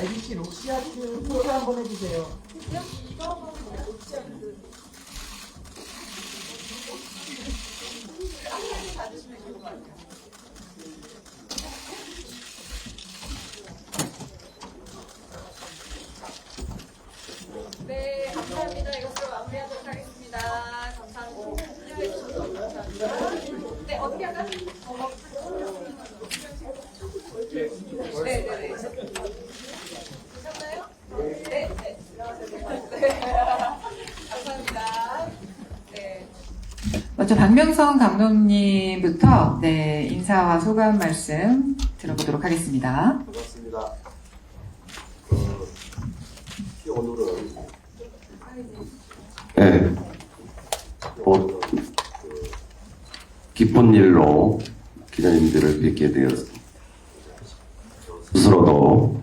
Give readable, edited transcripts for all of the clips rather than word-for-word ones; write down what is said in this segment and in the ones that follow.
IBC 록시아트 소개 한번 해주세요. 네, 감사합니다. 이것으로 마무리하도록 하겠습니다. 감사합니다. 네, 어떻게 할까? 네네네. 보셨나요? 네. 감사합니다. 네. 먼저 박명성 감독님부터 네, 인사와 소감 말씀 들어보도록 하겠습니다. 반갑습니다. 오늘은 기쁜 일로 기자님들을 뵙게 되었습니다. 스스로도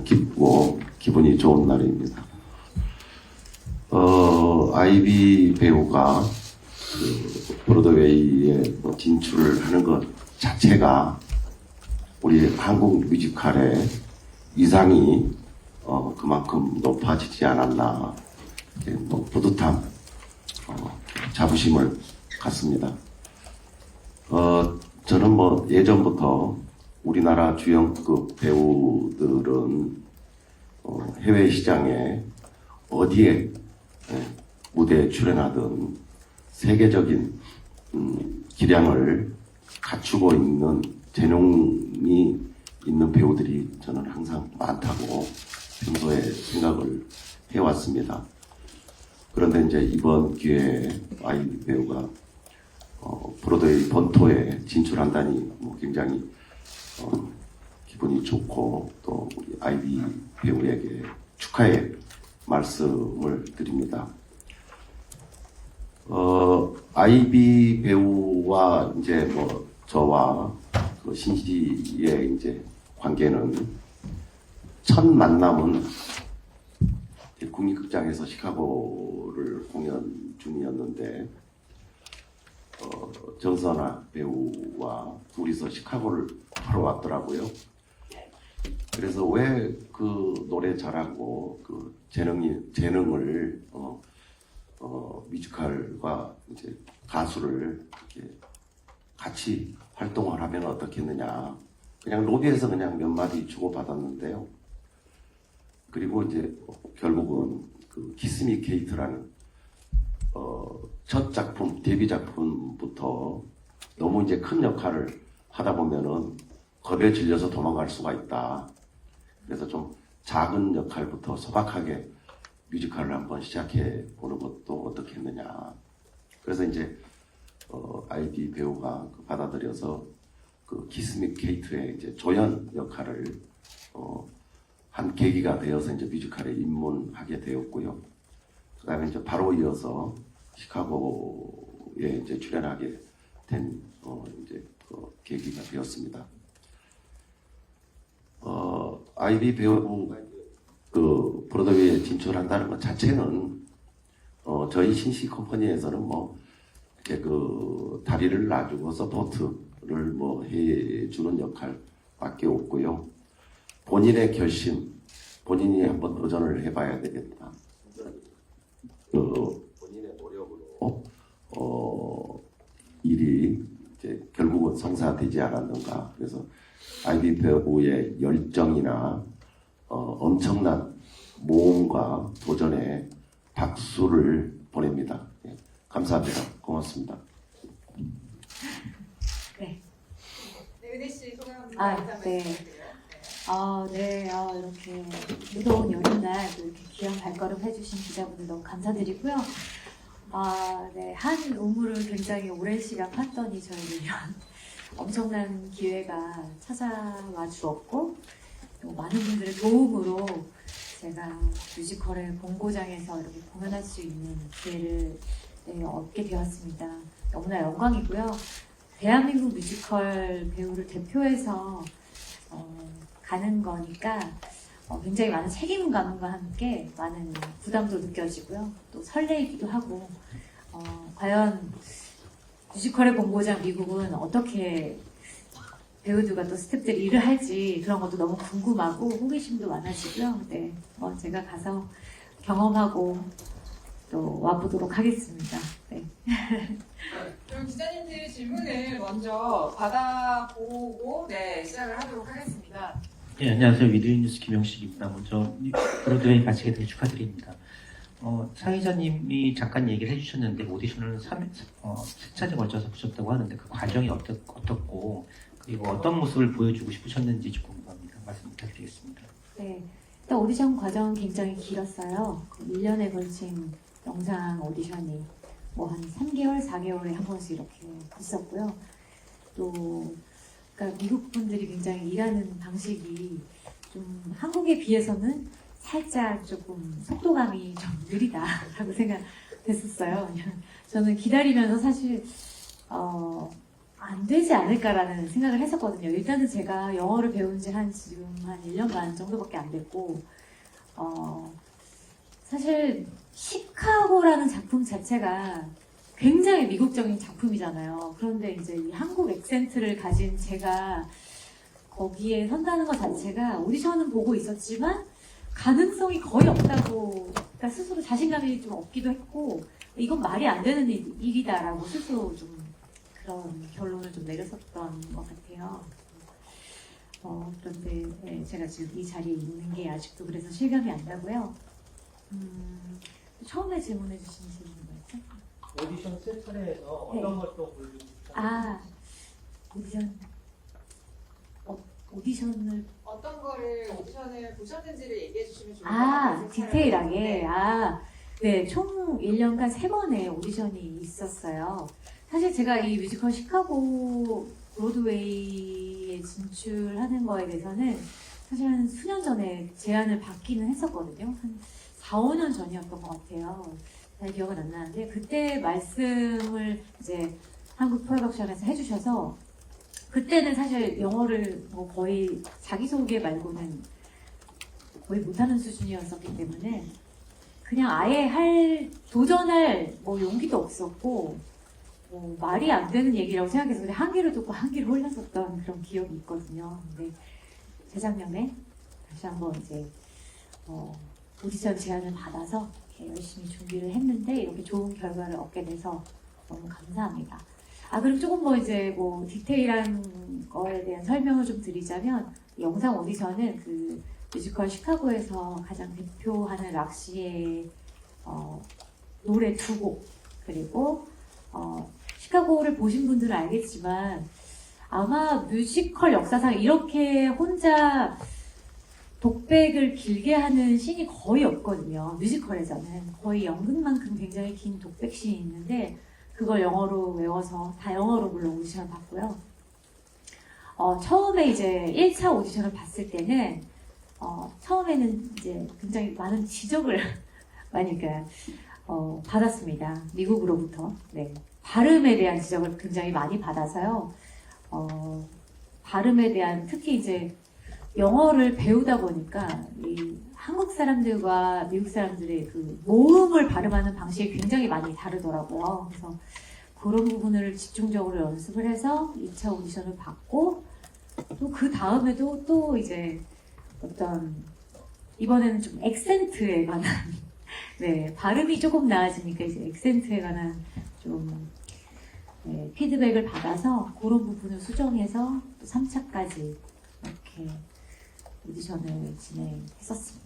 기쁘고 기분이 좋은 날입니다. 아이비 배우가 브로드웨이에 진출을 하는 것 자체가 우리 한국 뮤지컬의 위상이 그만큼 높아지지 않았나, 뿌듯함, 자부심을 갖습니다. 저는 예전부터 우리나라 주연급 배우들은 해외 시장에 어디에 무대에 출연하든 세계적인 기량을 갖추고 있는 재능이 있는 배우들이 저는 항상 많다고 평소에 생각을 해왔습니다. 그런데 이제 이번 기회에 아이비 배우가 브로드웨이 본토에 진출한다니 굉장히 기분이 좋고, 또 우리 아이비 배우에게 축하의 말씀을 드립니다. 아이비 배우와 이제 저와 그 신씨의 이제 관계는 첫 만남은 국립극장에서 시카고를 공연 중이었는데 정선아 배우와 둘이서 시카고를 하러 왔더라고요. 그래서 왜 그 노래 잘하고 그 재능을 뮤지컬과 이제 가수를 이렇게 같이 활동을 하면 어떻겠느냐. 그냥 로비에서 그냥 몇 마디 주고 받았는데요. 그리고 이제 결국은 그 키스미 케이트라는 첫 작품, 데뷔 작품부터 너무 이제 큰 역할을 하다 보면은 겁에 질려서 도망갈 수가 있다. 그래서 좀 작은 역할부터 소박하게 뮤지컬을 한번 시작해 보는 것도 어떻겠느냐. 그래서 이제 아이비 배우가 받아들여서 그 키스미 케이트의 이제 조연 역할을 한 계기가 되어서 이제 뮤지컬에 입문하게 되었고요. 그다음에 이제 바로 이어서 시카고에 이제 출연하게 된 이제 그 계기가 되었습니다. 아이비 배우가 그 브로드웨이에 진출한다는 것 자체는 저희 신시 컴퍼니에서는 이렇게 그 다리를 놔주고 서포트를 해주는 역할밖에 없고요. 본인의 결심, 본인이 한번 도전을 해봐야 되겠다. 본인의 노력으로 일이 이제 결국은 성사되지 않았는가. 그래서 아이비 배우의 열정이나 엄청난 모험과 도전에 박수를 보냅니다. 예, 감사합니다. 고맙습니다. 네, 은혜 씨 소감 한번 네. 이렇게 무더운 여름날 또 이렇게 귀한 발걸음 해주신 기자분들 너무 감사드리고요. 한 우물을 굉장히 오랜 시간 팠더니 저희는 이런 엄청난 기회가 찾아와 주었고, 또 많은 분들의 도움으로 제가 뮤지컬의 본고장에서 이렇게 공연할 수 있는 기회를 얻게 되었습니다. 너무나 영광이고요. 대한민국 뮤지컬 배우를 대표해서 가는 거니까 굉장히 많은 책임감과 함께 많은 부담도 느껴지고요. 또 설레이기도 하고, 과연 뮤지컬의 본고장 미국은 어떻게 배우들과 또 스태프들이 일을 할지 그런 것도 너무 궁금하고 호기심도 많아지고요. 네, 제가 가서 경험하고 또 와보도록 하겠습니다. 네. 그럼 기자님들 질문을 먼저 받아보고 시작을 하도록 하겠습니다. 네, 안녕하세요. 위드뉴스 김영식입니다. 먼저 브로드웨이 마치게 되게 축하드립니다. 사회자님이 잠깐 얘기를 해주셨는데 오디션을 3차례 걸쳐서 보셨다고 하는데 그 과정이 어떻고 그리고 어떤 모습을 보여주고 싶으셨는지 좀 궁금합니다. 말씀 부탁드리겠습니다. 네, 일단 오디션 과정은 굉장히 길었어요. 1년에 걸친 영상 오디션이 한 3개월, 4개월에 한 번씩 이렇게 있었고요. 또 그러니까 미국 분들이 굉장히 일하는 방식이 좀 한국에 비해서는 살짝 조금 속도감이 좀 느리다라고 생각했었어요. 저는 기다리면서 사실 안 되지 않을까라는 생각을 했었거든요. 일단은 제가 영어를 배운 지 지금 한 1년 반 정도밖에 안 됐고 사실 시카고라는 작품 자체가 굉장히 미국적인 작품이잖아요. 그런데 이제 이 한국 액센트를 가진 제가 거기에 선다는 것 자체가 오디션은 보고 있었지만 가능성이 거의 없다고, 그러니까 스스로 자신감이 좀 없기도 했고, 이건 말이 안 되는 일이다라고 스스로 좀 그런 결론을 좀 내렸었던 것 같아요. 그런데 네, 제가 지금 이 자리에 있는 게 아직도 그래서 실감이 안 나고요. 처음에 질문해 주신 질문 뭐였죠? 오디션 센터에서 어떤 활동 보여주고 싶다? 오디션을 어떤 거를 오디션을 보셨는지를 얘기해 주시면 좋을 것 같아요. 디테일하게. 네. 네, 총 1년간 3번의 오디션이 있었어요. 사실 제가 이 뮤지컬 시카고 브로드웨이에 진출하는 거에 대해서는 사실 한 수년 전에 제안을 받기는 했었거든요. 한 4, 5년 전이었던 것 같아요. 잘 기억은 안 나는데 그때 말씀을 이제 한국 프로덕션에서 해주셔서 그때는 사실 영어를 거의 자기소개 말고는 거의 못하는 수준이었었기 때문에 그냥 아예 도전할 용기도 없었고 말이 안 되는 얘기라고 생각해서 그냥 한 귀를 듣고 한 귀를 홀렸었던 그런 기억이 있거든요. 근데 재작년에 다시 한번 이제 오디션 제안을 받아서 이렇게 열심히 준비를 했는데 이렇게 좋은 결과를 얻게 돼서 너무 감사합니다. 그리고 조금 디테일한 거에 대한 설명을 좀 드리자면 영상 오디션은 그 뮤지컬 시카고에서 가장 대표하는 락시의 노래 2곡 그리고 시카고를 보신 분들은 알겠지만 아마 뮤지컬 역사상 이렇게 혼자 독백을 길게 하는 씬이 거의 없거든요. 뮤지컬에서는 거의 연극만큼 굉장히 긴 독백 씬이 있는데 그걸 영어로 외워서 다 영어로 물론 오디션을 봤고요. 처음에 이제 1차 오디션을 봤을 때는 처음에는 이제 굉장히 많은 지적을 많이 받았습니다. 미국으로부터. 네. 발음에 대한 지적을 굉장히 많이 받아서요. 발음에 대한 특히 이제 영어를 배우다 보니까 이 한국 사람들과 미국 사람들의 그 모음을 발음하는 방식이 굉장히 많이 다르더라고요. 그래서 그런 부분을 집중적으로 연습을 해서 2차 오디션을 받고 또 그 다음에도 또 이제 이번에는 좀 액센트에 관한 네, 발음이 조금 나아지니까 이제 액센트에 관한 좀 피드백을 받아서 그런 부분을 수정해서 또 3차까지 이렇게 오디션을 진행했었습니다.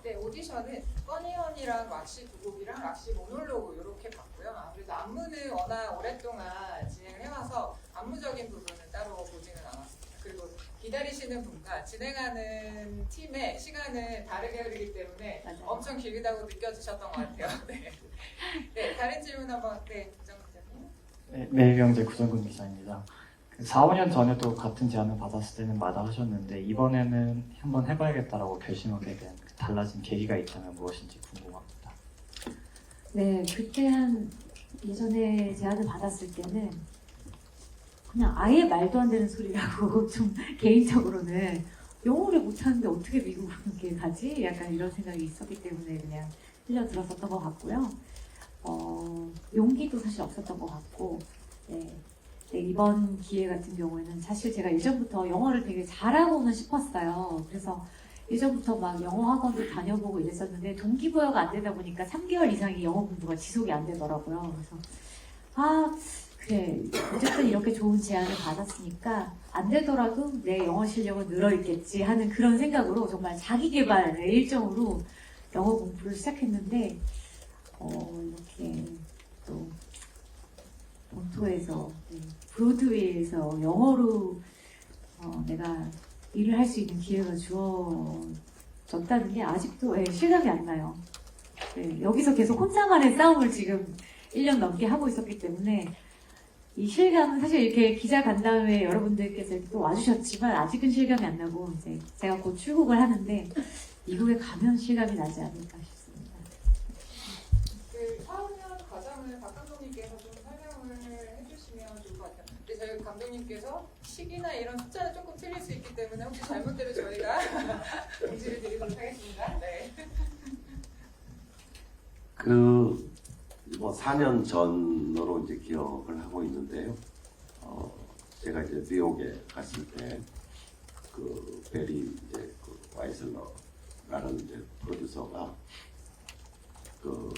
네, 오디션은 써니언이랑 락시 2곡이랑 락시 모놀로그 이렇게 봤고요. 아무래도 안무는 워낙 오랫동안 진행을 해와서 안무적인 부분은 따로 보지는 않았습니다. 그리고 기다리시는 분과 진행하는 팀의 시간은 다르게 흐르기 때문에 맞아요. 엄청 길다고 느껴지셨던 것 같아요. 네, 네 다른 질문 한번 구정 기자님. 네, 매일경제 구정근 기자입니다. 4, 5년 전에도 같은 제안을 받았을 때는 마다하셨는데 이번에는 한번 해봐야겠다라고 결심하게 된 달라진 계기가 있다면 무엇인지 궁금합니다. 네, 그때 예전에 제안을 받았을 때는 그냥 아예 말도 안 되는 소리라고 좀 개인적으로는 영어를 못하는데 어떻게 미국에 가지? 약간 이런 생각이 있었기 때문에 그냥 흘려들었었던 것 같고요. 용기도 사실 없었던 것 같고 네. 네, 이번 기회 같은 경우에는 사실 제가 예전부터 영어를 되게 잘하고는 싶었어요. 그래서 예전부터 막 영어 학원도 다녀보고 이랬었는데 동기부여가 안 되다 보니까 3개월 이상이 영어 공부가 지속이 안 되더라고요. 그래서 그래 어쨌든 이렇게 좋은 제안을 받았으니까 안 되더라도 내 영어 실력은 늘어있겠지 하는 그런 생각으로 정말 자기 개발의 일정으로 영어 공부를 시작했는데 이렇게 또 본토에서 브로드웨이에서 영어로 내가 일을 할 수 있는 기회가 주어졌다는 게 아직도 실감이 안 나요. 네, 여기서 계속 혼자만의 싸움을 지금 1년 넘게 하고 있었기 때문에 이 실감은 사실 이렇게 기자간담회 여러분들께서 이렇게 또 와주셨지만 아직은 실감이 안 나고 이제 제가 곧 출국을 하는데 미국에 가면 실감이 나지 않을까 싶습니다. 그 4년 과정을 박 감독님께서 좀 설명을 해주시면 좋을 것 같아요. 근데 저희 감독님께서 시기나 이런 숫자는 조금 틀릴 수 있기 때문에 혹시 잘못되면 저희가 공지를 드리도록 하겠습니다. 네. 뭐 4년 전으로 이제 기억을 하고 있는데요. 제가 이제 뉴욕에 갔을 때 그 베리 이제 그 와이슬러라는 이제 프로듀서가 그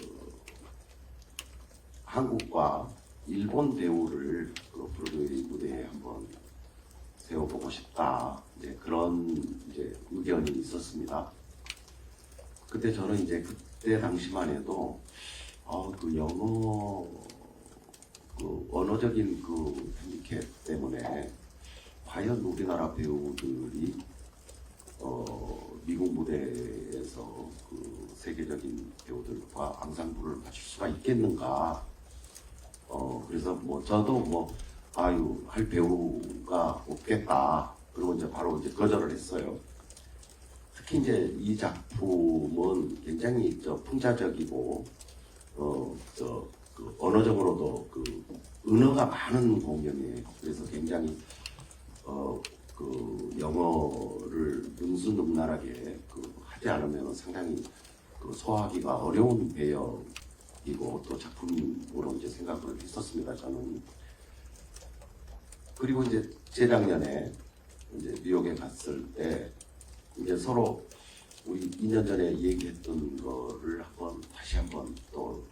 한국과 일본 배우를 그 브로드웨이 무대에 한번 세워보고 싶다. 이제 그런 이제 의견이 있었습니다. 그때 저는 이제 그때 당시만 해도 그 영어 그 언어적인 그 핸디캡 때문에 과연 우리나라 배우들이 미국 무대에서 그 세계적인 배우들과 앙상블을 맞출 수가 있겠는가? 그래서 뭐 저도 할 배우가 없겠다. 그리고 이제 바로 이제 거절을 했어요. 특히 이제 이 작품은 굉장히 풍자적이고 그 언어적으로도 그 은어가 많은 공연이에요. 그래서 굉장히 그 영어를 능수능란하게 하지 않으면 상당히 그 소화하기가 어려운 배역이고 또 작품으로 이제 생각을 했었습니다. 저는. 그리고 이제 재작년에 이제 뉴욕에 갔을 때 이제 서로 우리 2년 전에 얘기했던 거를 다시 한번 또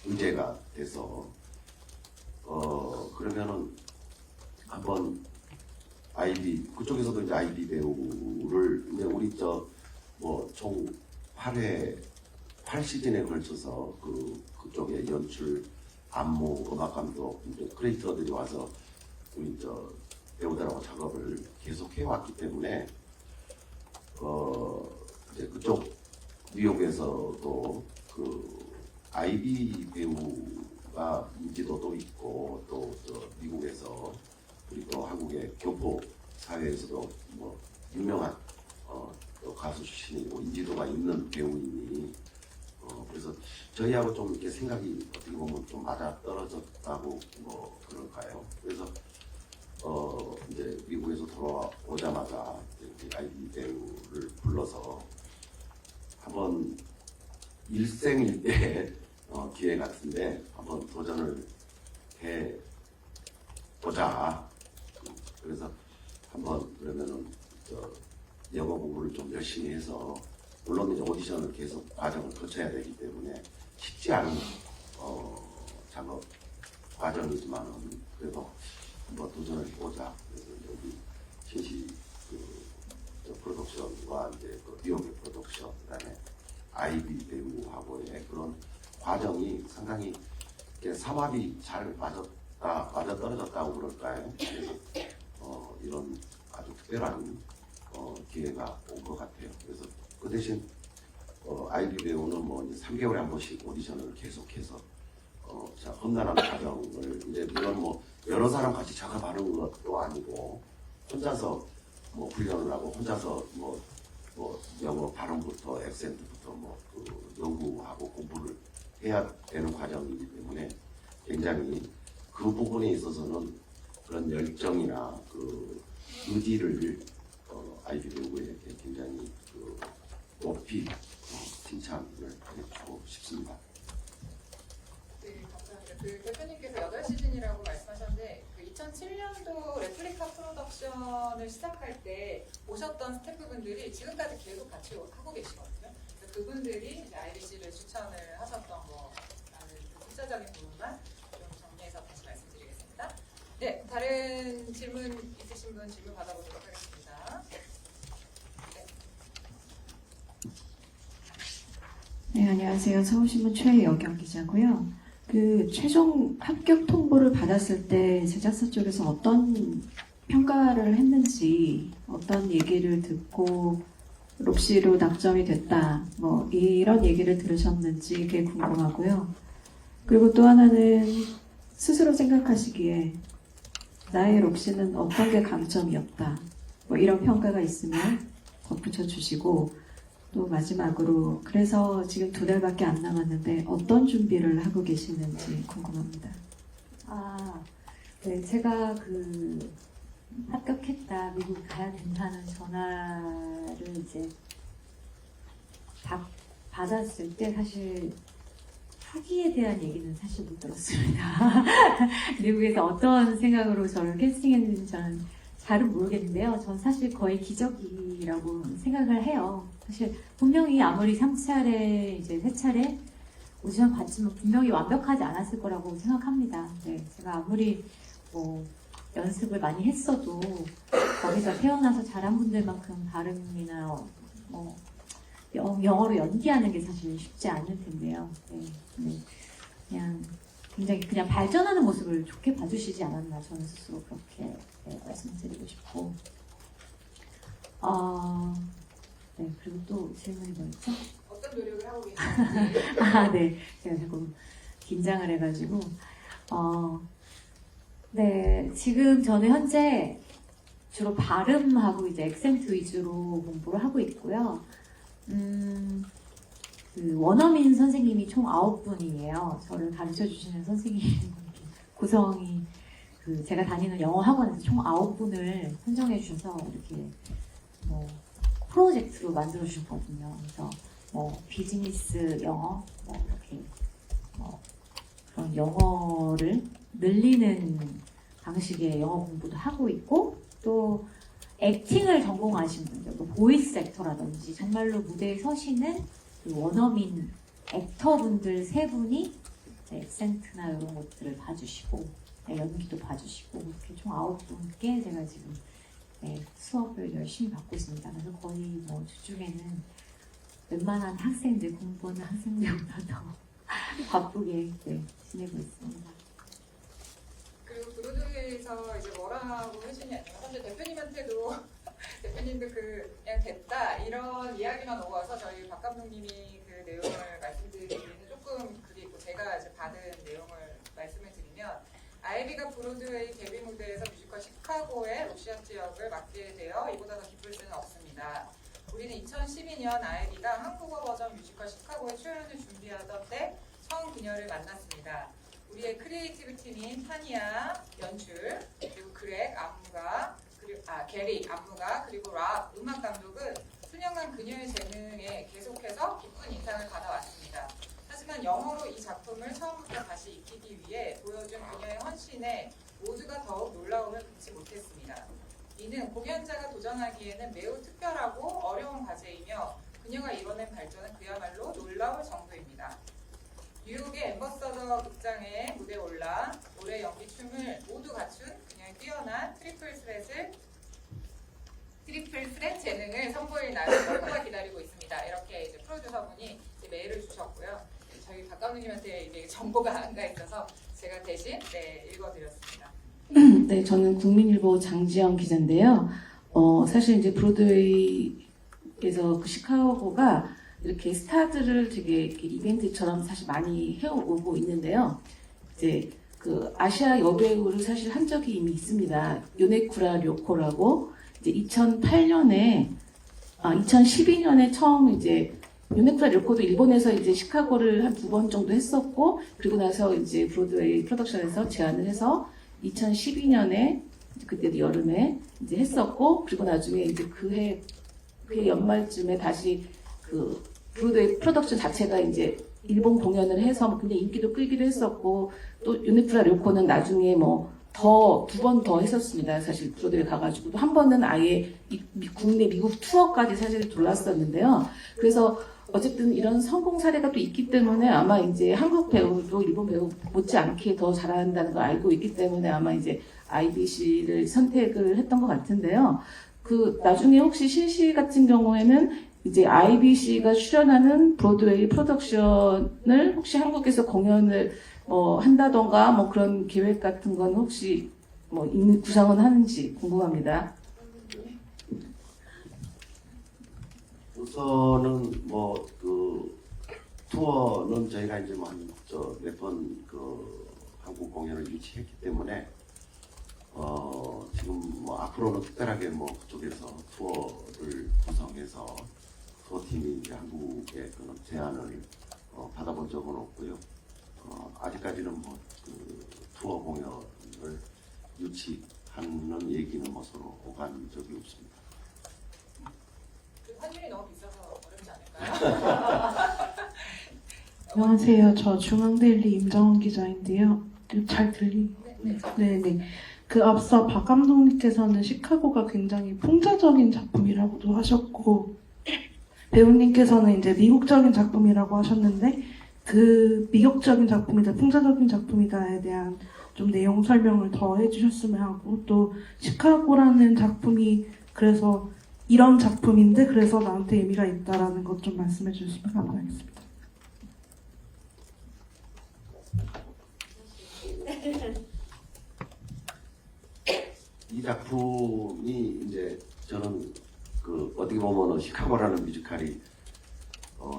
문제가 돼서 그러면은 한번 그쪽에서도 이제 아이비 배우를 이제 우리 총 8시즌에 걸쳐서 그쪽에 연출, 안무, 음악 감독, 이제 크리에이터들이 와서 우리 배우들하고 작업을 계속 해왔기 때문에 이제 그쪽 뉴욕에서도 아이비 배우가 인지도도 있고 또 미국에서 우리 또 한국의 교포 사회에서도 유명한 또 가수 출신이고 인지도가 있는 배우이니 그래서 저희하고 좀 이렇게 생각이 어떻게 보면 좀 맞아 떨어졌다고 그럴까요? 그래서 이제 미국에서 돌아오자마자 아이비 배우를 불러서 한번 일생일대 기회 같은데 한번 도전을 해보자. 그래서 한번 그러면은 영어 공부를 좀 열심히 해서 물론 이제 오디션을 계속 과정을 거쳐야 되기 때문에 쉽지 않은 작업 과정이지만은 그래도 한번 도전을 해보자. 그래서 여기 신시 프로덕션과 이제 뉴욕의 프로덕션 그다음에 아이비 배우하고의 그런 과정이 상당히 삼합이 잘 맞아 떨어졌다고 그럴까요? 그래서 이런 아주 특별한 기회가 온 것 같아요. 그래서 그 대신 아이비 배우는 이제 3개월에 한 번씩 오디션을 계속해서 험난한 과정을 이제 물론 여러 사람 같이 작업하는 것도 아니고 혼자서 훈련을 하고 혼자서 영어 발음부터 액센트부터 연구하고 공부를 해야 되는 과정이기 때문에 굉장히 그 부분에 있어서는 그런 열정이나 의지를 아이비 배우에게 굉장히 높이 칭찬을 해주고 싶습니다. 네, 감사합니다. 그 대표님께서 8시즌이라고 말씀하셨는데 그 2007년도 레플리카 프로덕션을 시작할 때 오셨던 스태프분들이 지금까지 계속 같이 하고 계시거든요. 그래서 그분들이 이제 IBC를 추천을 하셨던 거라는 그 숫자적인 부분만 좀 정리해서 다시 말씀드리겠습니다. 네, 다른 질문 있으신 분 질문 받아보도록 하겠습니다. 네, 안녕하세요. 서울신문 최여경 기자고요. 그 최종 합격 통보를 받았을 때 제작사 쪽에서 어떤 평가를 했는지, 어떤 얘기를 듣고 롭시로 낙점이 됐다, 뭐 이런 얘기를 들으셨는지 그게 궁금하고요. 그리고 또 하나는 스스로 생각하시기에 나의 롭시는 어떤 게 강점이었다, 뭐 이런 평가가 있으면 덧붙여 주시고, 또 마지막으로 그래서 지금 2달밖에 안 남았는데 어떤 준비를 하고 계시는지 궁금합니다. 네, 제가 그 합격했다, 미국 가야 된다는 전화를 이제 받았을 때 사실 후기에 대한 얘기는 사실 못 들었습니다. 미국에서 어떤 생각으로 저를 캐스팅했는지 저는 잘은 모르겠는데요. 전 사실 거의 기적이라고 생각을 해요. 사실 분명히 아무리 3차례, 이제 3차례 오디션 봤지만 분명히 완벽하지 않았을 거라고 생각합니다. 네, 제가 아무리 뭐 연습을 많이 했어도 거기서 태어나서 잘한 분들만큼 발음이나 뭐 영어로 연기하는 게 사실 쉽지 않을 텐데요. 네, 그냥 굉장히 그냥 발전하는 모습을 좋게 봐주시지 않았나 저는 스스로 그렇게 말씀드리고 싶고, 네, 그리고 또 질문이 뭐였죠? 어떤 노력을 하고 계시는지. 네, 제가 자꾸 긴장을 해가지고, 네, 지금 저는 현재 주로 발음하고 이제 액센트 위주로 공부를 하고 있고요. 그 원어민 선생님이 총 9분이에요. 저를 가르쳐 주시는 선생님 구성이 그 제가 다니는 영어 학원에서 총 9분을 선정해 주셔서 이렇게 뭐 프로젝트로 만들어 주셨거든요. 그래서 뭐 비즈니스 영어, 뭐 이렇게 뭐 그런 영어를 늘리는 방식의 영어 공부도 하고 있고, 또 액팅을 전공하신 분들, 뭐 보이스 액터라든지 정말로 무대에 서시는 그 원어민 액터분들 3분이 액센트나 이런 것들을 봐주시고, 연기도 봐주시고, 이렇게 총 9분께 제가 지금 수업을 열심히 받고 있습니다. 그래서 거의 뭐 주중에는 웬만한 학생들, 공부하는 학생들보다 더 바쁘게 지내고 있습니다. 그리고 브로드웨이에서 이제 뭐라고 해주냐면 사실 대표님한테도 대표님도 그 그냥 됐다 이런 이야기만 오고 와서 저희 박 감독님이 그 내용을 말씀드리기는 조금 그게 있고, 제가 이제 받은 내용을 말씀을 드리면, 아이비가 브로드웨이 데뷔 무대에서 뮤지컬 시카고의 러시아트 역을 맡게 되어 이보다 더 기쁠 수는 없습니다. 우리는 2012년 아이비가 한국어 버전 뮤지컬 시카고의 출연을 준비하던 때 처음 그녀를 만났습니다. 우리의 크리에이티브 팀인 타니아 연출, 그리고 그렉 안무가, 그리고 게리 안무가, 그리고 랍 음악 감독은 수년간 그녀의 재능에 계속해서 기쁜 인상을 받아왔습니다. 하지만 영어로 이 작품을 처음부터 다시 익히기 위해 보여준 그녀의 헌신에 모두가 더욱 놀라움을 금치 못했습니다. 이는 공연자가 도전하기에는 매우 특별하고 어려운 과제이며 그녀가 이뤄낸 발전은 그야말로 놀라울 정도입니다. 뉴욕의 엠버서더 극장에 무대에 올라 노래, 연기, 춤을 모두 갖춘 그녀의 뛰어난 트리플 스렛 재능을 선보일 날을 누구나 기다리고 있습니다. 이렇게 이제 프로듀서분이 이제 메일을 주셨고요. 저희 박 감독님한테 이제 정보가 안 가 있어서 제가 대신 읽어드렸습니다. 네, 저는 국민일보 장지영 기자인데요. 사실 이제 브로드웨이에서 그 시카고가 이렇게 스타들을 되게 이렇게 이벤트처럼 사실 많이 해오고 있는데요. 이제 그 아시아 여배우를 사실 한 적이 이미 있습니다. 요네쿠라 료코라고 이제 2012년에 처음 이제 요네쿠라 료코도 일본에서 이제 시카고를 한 2번 정도 했었고, 그리고 나서 이제 브로드웨이 프로덕션에서 제안을 해서 2012년에 그때도 여름에 이제 했었고, 그리고 나중에 이제 그해 연말쯤에 다시 그 브로드웨이 프로덕션 자체가 이제 일본 공연을 해서 굉장히 인기도 끌기도 했었고, 또 유니프라 료코는 나중에 뭐 두 번 더 했었습니다. 사실 브로드웨이 가가지고 한 번은 아예 국내 미국 투어까지 사실 돌았었는데요. 그래서 어쨌든 이런 성공 사례가 또 있기 때문에 아마 이제 한국 배우도 일본 배우 못지않게 더 잘한다는 걸 알고 있기 때문에 아마 이제 IBC를 선택을 했던 것 같은데요. 그 나중에 혹시 신씨 같은 경우에는 이제 IBC가 출연하는 브로드웨이 프로덕션을 혹시 한국에서 공연을 한다던가 뭐 그런 계획 같은 건 혹시 뭐 있는 구상은 하는지 궁금합니다. 우선은 뭐 그 투어는 저희가 이제 몇 번 그 한국 공연을 유치했기 때문에 지금 뭐 앞으로는 특별하게 뭐 그쪽에서 투어를 구성해서 투어팀이 이제 한국에 그런 제안을 받아본 적은 없고요. 아직까지는 뭐 그 투어 공연을 유치하는 얘기는 뭐 서로 오간 적이 없습니다. 환율이 너무 비싸서 어렵지 않을까요? 안녕하세요. 저 중앙데일리 임정원 기자인데요. 잘 들리? 네네. 그 앞서 박 감독님께서는 시카고가 굉장히 풍자적인 작품이라고도 하셨고, 배우님께서는 이제 미국적인 작품이라고 하셨는데, 그 미국적인 작품이다, 풍자적인 작품이다에 대한 좀 내용 설명을 더 해주셨으면 하고, 또 시카고라는 작품이 그래서 이런 작품인데 그래서 나한테 의미가 있다라는 것 좀 말씀해 주시면 감사하겠습니다. 이 작품이 이제 저는 그 어떻게 보면은 시카고라는 뮤지컬이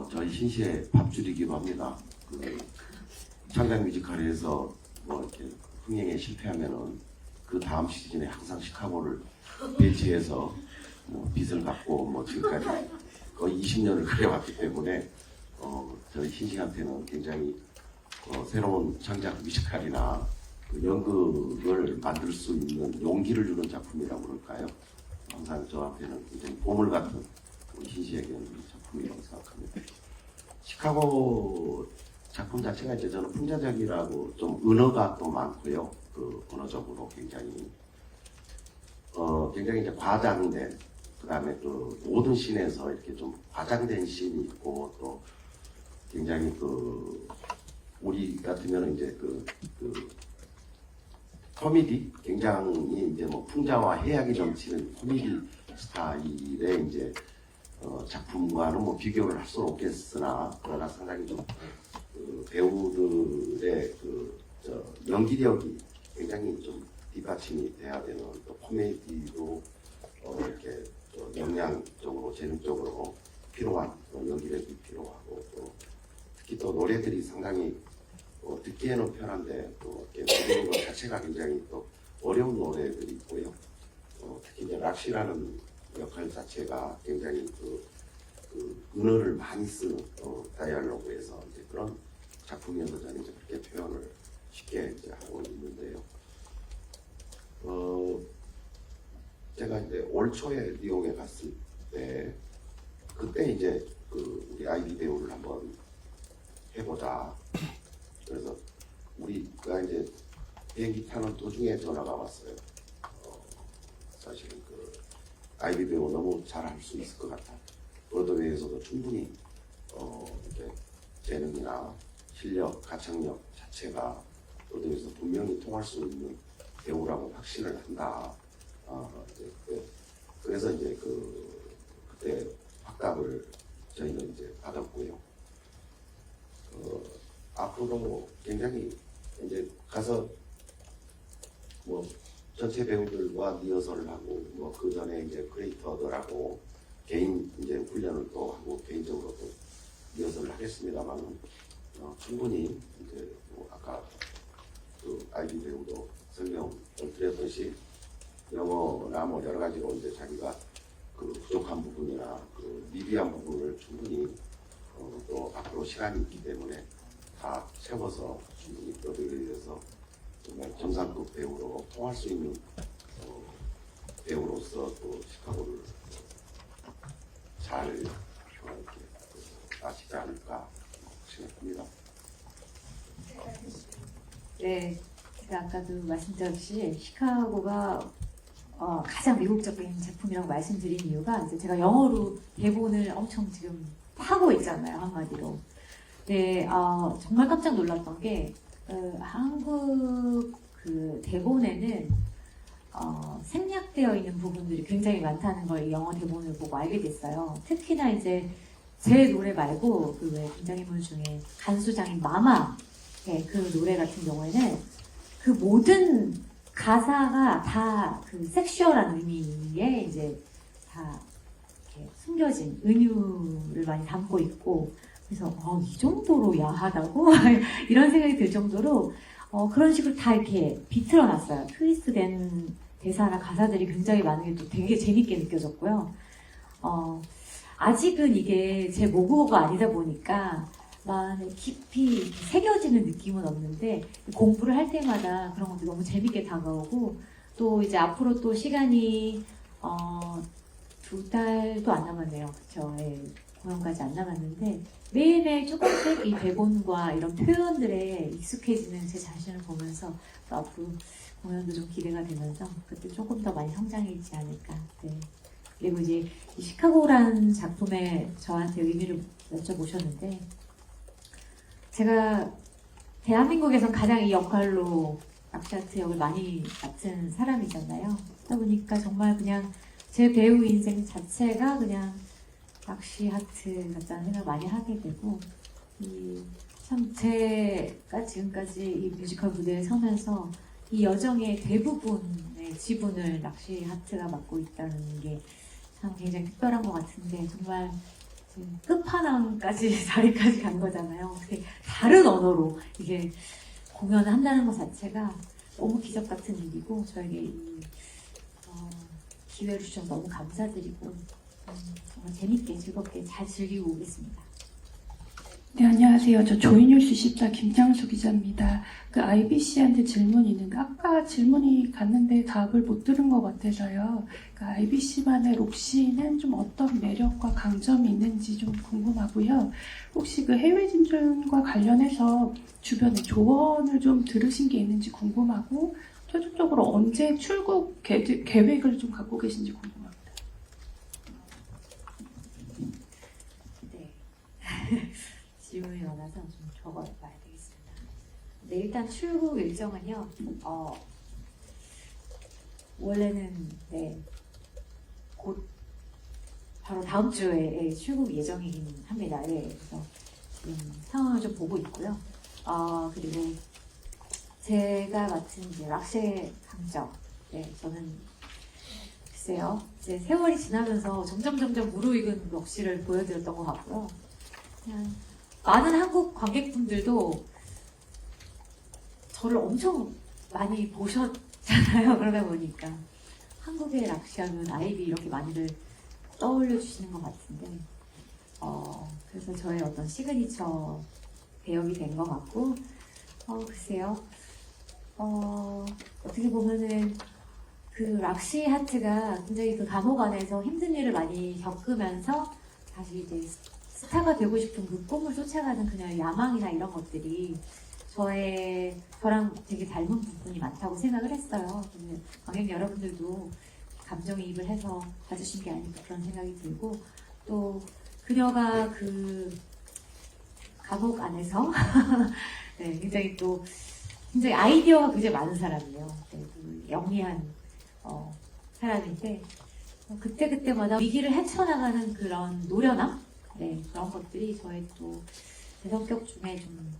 저희 신시의 밥줄이기도 합니다. 그 창작 뮤지컬에서 뭐 이렇게 흥행에 실패하면은 그 다음 시즌에 항상 시카고를 배치해서 뭐 빚을 갚고 뭐 지금까지 거의 20년을 그려왔기 때문에 저희 신시한테는 굉장히 새로운 창작 뮤지컬이나 그 연극을 만들 수 있는 용기를 주는 작품이라고 그럴까요? 항상 저한테는 굉장히 보물 같은 우리 신시에게는 작품이라고 생각합니다. 시카고 작품 자체가 이제 저는 풍자적이라고 좀 은어가 또 많고요. 그 언어적으로 굉장히 이제 과장된, 그 다음에 또 모든 씬에서 이렇게 좀 과장된 씬이 있고, 또 굉장히 그 우리 같으면 이제 그 코미디, 굉장히 이제 뭐 풍자와 해악이 넘치는 코미디 스타일의 이제 작품과는 뭐 비교를 할 수 없겠으나, 그러나 상당히 좀 그 배우들의 연기력이 굉장히 좀 뒷받침이 돼야 되는, 또 코미디도 이렇게 역량적으로 재능적으로 필요한 연기력이 필요하고, 또 특히 또 노래들이 상당히 듣기에는 편한데 또 이렇게 부르는 것 자체가 굉장히 또 어려운 노래들이 있고요. 특히 이제 락시라는 역할 자체가 굉장히 그 은어를 많이 쓰는 다이얼로그에서 이제 그런 작품이어서 저는 이제 그렇게 표현을 쉽게 이제 하고 있는데요. 제가 이제 올 초에 뉴욕에 갔을 때, 그때 이제 우리 아이비 배우를 한번 해보자. 그래서 우리가 이제 비행기 타는 도중에 전화가 왔어요. 사실은 아이비 배우 너무 잘할 수 있을 것 같아. 브로드웨이에서도 충분히 이렇게 재능이나 실력, 가창력 자체가 브로드웨이에서 분명히 통할 수 있는 배우라고 확신을 한다. 그래서 이제 그때 확답을 저희는 이제 받았고요. 앞으로 굉장히 이제 가서 뭐 전체 배우들과 리허설을 하고, 뭐 그 전에 이제 크리에이터들하고 개인 이제 훈련을 또 하고 개인적으로 또 리허설을 하겠습니다만, 충분히 이제 뭐 아까 아이비 배우도 설명을 드렸듯이 영어나 뭐 여러 가지로 이제 자기가 부족한 부분이나 미비한 부분을 충분히 또 앞으로 시간이 있기 때문에 다 채워서 충분히 브로드웨이에서 정말 정상급 배우로 통할 수 있는 배우로서 또 시카고를 잘 이렇게 마치지 않을까 생각합니다. 네, 제가 아까도 말씀드렸듯이 시카고가 가장 미국적인 작품이라고 말씀드린 이유가 이제 제가 영어로 대본을 엄청 지금 하고 있잖아요, 한마디로. 네, 정말 깜짝 놀랐던 게 한국 그 대본에는 생략되어 있는 부분들이 굉장히 많다는 걸 이 영어 대본을 보고 알게 됐어요. 특히나 이제 제 노래 말고 그 왜 등장인물 중에 간수장인 마마 그 노래 같은 경우에는 그 모든 가사가 다 그 섹슈얼한 의미에 이제 다 이렇게 숨겨진 은유를 많이 담고 있고, 그래서 이 정도로 야하다고 이런 생각이 들 정도로 그런 식으로 다 이렇게 비틀어놨어요. 트위스트된 대사나 가사들이 굉장히 많은 게 또 되게 재밌게 느껴졌고요. 아직은 이게 제 모국어가 아니다 보니까 마음에 깊이 새겨지는 느낌은 없는데 공부를 할 때마다 그런 것도 너무 재밌게 다가오고, 또 이제 앞으로 또 시간이 2달도 안 남았네요. 그쵸? 예, 공연까지 안 남았는데 매일매일 조금씩 이 대본과 이런 표현들에 익숙해지는 제 자신을 보면서 또 앞으로 공연도 좀 기대가 되면서 그때 조금 더 많이 성장했지 않을까. 네. 그리고 이제 이 시카고라는 작품에 저한테 의미를 여쭤보셨는데, 제가 대한민국에선 가장 이 역할로 락시아트 역을 많이 맡은 사람이잖아요. 그러다 보니까 정말 그냥 제 배우 인생 자체가 그냥 락시아트 같다는 생각을 많이 하게 되고, 참 제가 지금까지 이 뮤지컬 무대에 서면서 이 여정의 대부분의 지분을 락시아트가 맡고 있다는 게 참 굉장히 특별한 것 같은데, 정말 끝판왕까지 자리까지 간 거잖아요. 어떻게 다른 언어로 이게 공연을 한다는 것 자체가 너무 기적 같은 일이고, 저에게 이 기회를 주셔서 너무 감사드리고 정말 재밌게 즐겁게 잘 즐기고 오겠습니다. 네, 안녕하세요. 저 조이뉴스 14 김장수 기자입니다. 그 IBC한테 질문이 있는데 아까 질문이 갔는데 답을 못 들은 것 같아서요. 그 IBC만의 록시는 좀 어떤 매력과 강점이 있는지 좀 궁금하고요. 혹시 그 해외 진출과 관련해서 주변에 조언을 좀 들으신 게 있는지 궁금하고, 최종적으로 언제 출국 계획을 좀 갖고 계신지 궁금합니다. 네. 질문이 많아서 좀 적어봐야 되겠습니다. 네, 일단 출국 일정은요, 원래는 곧 바로 다음 주에 출국 예정이긴 합니다. 그래서 지금 상황을 좀 보고 있고요. 그리고 제가 맡은 이제 락시의 강점, 저는 글쎄요, 이제 세월이 지나면서 점점 무르익은 럭시를 보여드렸던 것 같고요. 그냥 많은 한국 관객분들도 저를 엄청 많이 보셨잖아요. 그러다 보니까 한국의 락시하면 아이비 이렇게 많이들 떠올려 주시는 것 같은데, 그래서 저의 어떤 시그니처 배역이 된 것 같고, 글쎄요, 어떻게 보면은 그 락시 하트가 굉장히 그 감옥 안에서 힘든 일을 많이 겪으면서 다시 이제 스타가 되고 싶은 그 꿈을 쫓아가는 그녀의 야망이나 이런 것들이 저랑 되게 닮은 부분이 많다고 생각을 했어요. 관객 여러분들도 감정이입을 해서 봐주신 게 아닐까 그런 생각이 들고, 또 그녀가 그 감옥 안에서 굉장히 아이디어가 굉장히 많은 사람이에요. 그 영리한 사람인데, 그때마다 위기를 헤쳐나가는 그런 노련함? 그런 것들이 저의 또 제 성격 중에 좀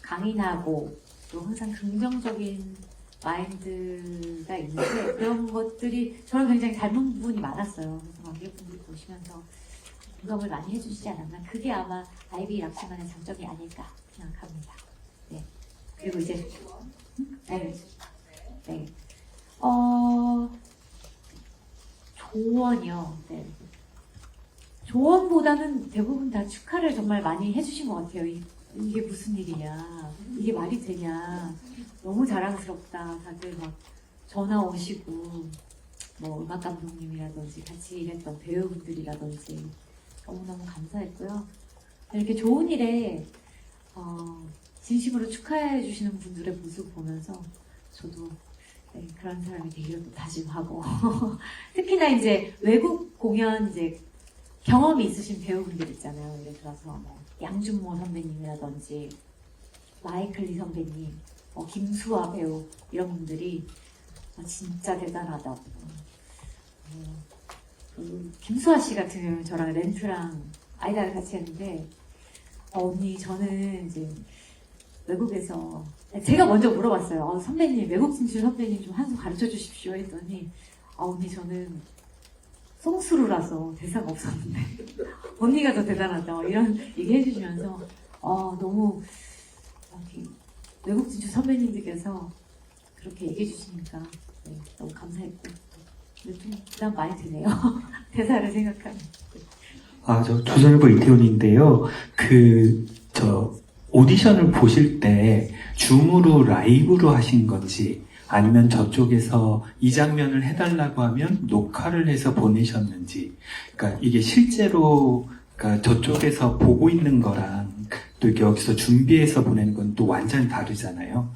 강인하고 또 항상 긍정적인 마인드가 있는데, 그런 것들이 저랑 굉장히 닮은 부분이 많았어요. 그래서 관객분들 보시면서 공감을 많이 해주시지 않았나. 그게 아마 아이비 락시만의 장점이 아닐까 생각합니다. 그리고 이제 조언이요. 조언보다는 대부분 다 축하를 정말 많이 해주신 것 같아요. 이게 무슨 일이냐, 이게 말이 되냐, 너무 자랑스럽다. 다들 막 전화 오시고, 뭐 음악 감독님이라든지 같이 일했던 배우분들이라든지 너무너무 감사했고요. 이렇게 좋은 일에 진심으로 축하해 주시는 분들의 모습 보면서 저도 네, 그런 사람이 되기를 또 다짐하고 특히나 이제 외국 공연 이제 경험이 있으신 배우분들 있잖아요. 예를 들어서 뭐 양준모 선배님이라든지 마이클 리 선배님, 김수아 배우 이런 분들이 진짜 대단하다고. 김수아 씨 같은 경우는 저랑 렌트랑 아이다를 같이 했는데 언니 저는 이제 외국에서 제가 먼저 물어봤어요. 선배님 외국 진출 선배님 좀 한 수 가르쳐 주십시오 했더니 언니 저는 송수루라서 대사가 없었는데 언니가 더 대단하다 이런 얘기 해주시면서 너무 외국 진출 선배님들께서 그렇게 얘기해 주시니까 네, 너무 감사했고 근데 좀 부담 많이 드네요. 대사를 생각하면. 저 조선일보 이태훈인데요. 오디션을 보실 때 줌으로 라이브로 하신 건지 아니면 저쪽에서 이 장면을 해달라고 하면 녹화를 해서 보내셨는지, 그러니까 이게 실제로 그러니까 저쪽에서 보고 있는 거랑 또 이렇게 여기서 준비해서 보내는 건 또 완전히 다르잖아요.